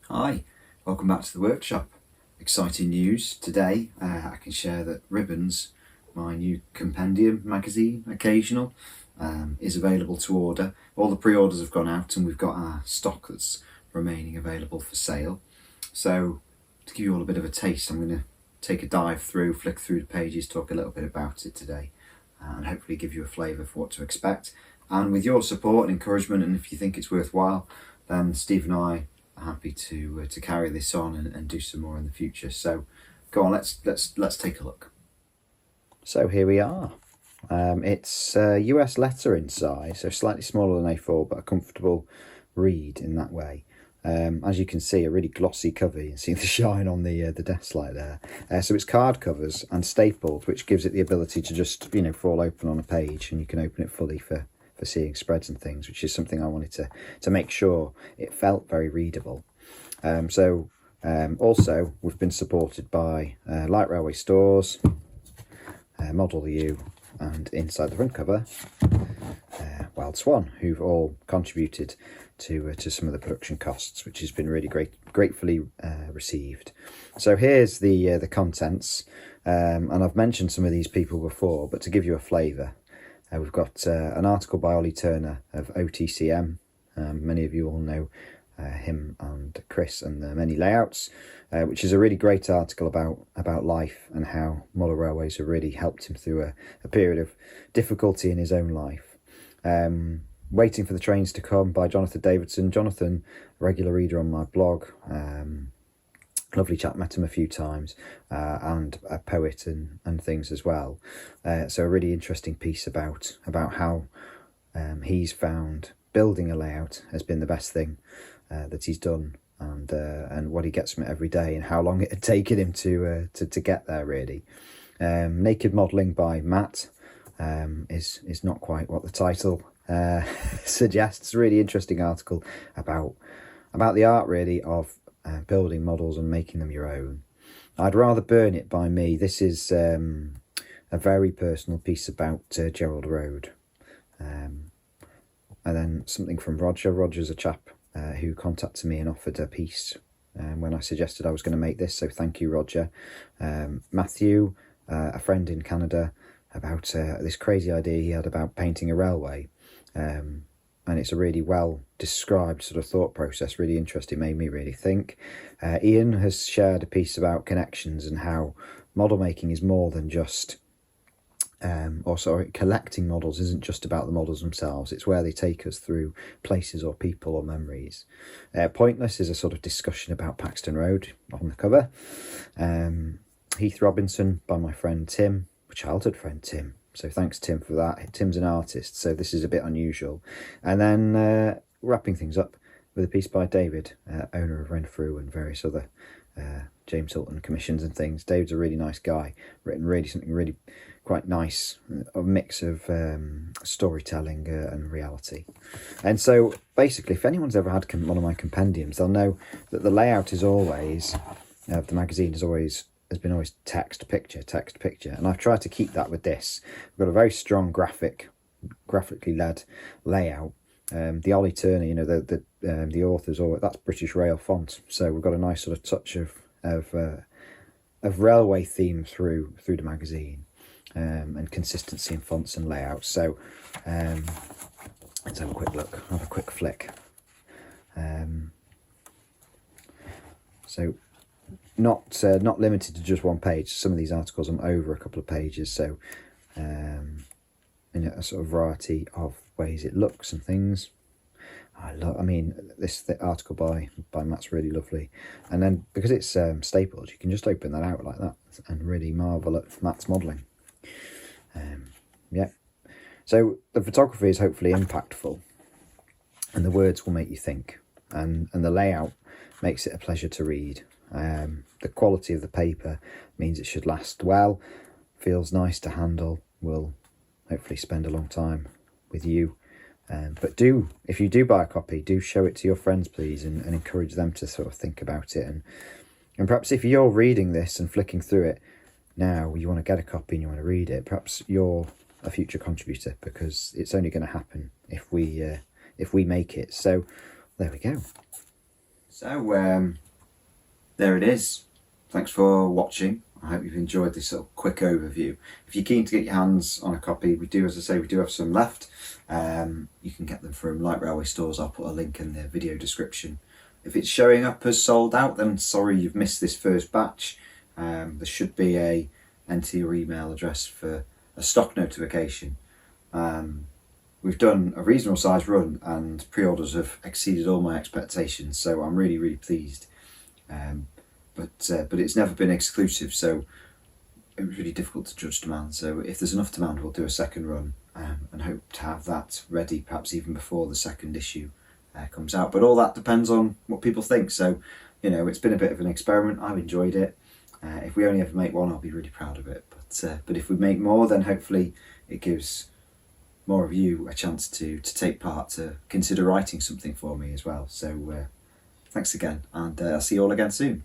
Hi, welcome back to the workshop. Exciting news today. I can share that Ribbons, my new compendium magazine, occasional, is available to order. All the pre-orders have gone out and we've got our stock that's remaining available for sale. So to give you all a bit of a taste, I'm going to take a dive through, flick through the pages, talk a little bit about it today, and hopefully give you a flavour for what to expect. And with your support and encouragement, and if you think it's worthwhile, then Steve and I happy to carry this on and do some more in the future. So go on, let's take a look. So here we are. It's a US letter in size, so slightly smaller than A4, but a comfortable read in that way. As you can see, a really glossy cover. You can see the shine on the desk light there. So it's card covers and stapled, which gives it the ability to just fall open on a page, and you can open it fully for seeing spreads and things, which is something I wanted to make sure it felt very readable. Also, we've been supported by Light Railway Stores, Model U, and inside the front cover, Wild Swan, who've all contributed to some of the production costs, which has been really gratefully received. So here's the contents, and I've mentioned some of these people before, but to give you a flavour, we've got an article by Ollie Turner of OTCM. Many of you all know him and Chris and the many layouts, which is a really great article about life and how model railways have really helped him through a period of difficulty in his own life. Waiting for the Trains to Come by Jonathan Davidson. Jonathan, a regular reader on my blog, lovely chap, met him a few times, and a poet and things as well. So a really interesting piece about how he's found building a layout has been the best thing that he's done, and what he gets from it every day, and how long it had taken him to get there, really. Naked Modelling by Matt is not quite what the title suggests. Really interesting article about the art, really, of building models and making them your own. I'd Rather Burn It by Me. This is a very personal piece about Gerald Road. And then something from Roger. Roger's a chap who contacted me and offered a piece when I suggested I was going to make this, so thank you, Roger. Matthew, a friend in Canada, about this crazy idea he had about painting a railway. And it's a really well described sort of thought process, really interesting, made me really think. Ian has shared a piece about connections and how model making is more than just, collecting models isn't just about the models themselves, it's where they take us through places or people or memories. Pointless is a sort of discussion about Paxton Road on the cover. Heath Robinson by my friend Tim, childhood friend Tim. So thanks, Tim, for that. Tim's an artist, so this is a bit unusual. And then wrapping things up with a piece by David, owner of Renfrew and various other James Hilton commissions and things. David's a really nice guy, written really something really quite nice, a mix of storytelling and reality. And so basically, if anyone's ever had one of my compendiums, they'll know that the layout is always, of the magazine has been always text, picture, and I've tried to keep that with this. We've got a very strong graphically led layout. The Ollie Turner, the author's, that's British Rail font, so we've got a nice sort of touch of railway theme through the magazine, and consistency in fonts and layouts. So let's have a quick look, have a quick flick. So not limited to just one page. Some of these articles I'm over a couple of pages, so in a sort of variety of ways it looks and things. The article by Matt's really lovely, and then because it's stapled, you can just open that out like that and really marvel at Matt's modelling. So the photography is hopefully impactful, and the words will make you think, and the layout makes it a pleasure to read. The quality of the paper means it should last well, feels nice to handle, will hopefully spend a long time with you. But if you do buy a copy, do show it to your friends, please, and encourage them to sort of think about it. And perhaps if you're reading this and flicking through it now, you want to get a copy and you want to read it, perhaps you're a future contributor, because it's only going to happen if we make it. So there we go. So there it is. Thanks for watching. I hope you've enjoyed this sort of quick overview. If you're keen to get your hands on a copy, we do, as I say, we do have some left. You can get them from Light Railway Stores. I'll put a link in the video description. If it's showing up as sold out, then sorry you've missed this first batch. There should be a enter your email address for a stock notification. We've done a reasonable size run and pre-orders have exceeded all my expectations, so I'm really, really pleased. But it's never been exclusive, so it was really difficult to judge demand. So if there's enough demand, we'll do a second run and hope to have that ready perhaps even before the second issue comes out. But all that depends on what people think. So, you know, it's been a bit of an experiment. I've enjoyed it. If we only ever make one, I'll be really proud of it. But if we make more, then hopefully it gives more of you a chance to take part, to consider writing something for me as well. So thanks again, and I'll see you all again soon.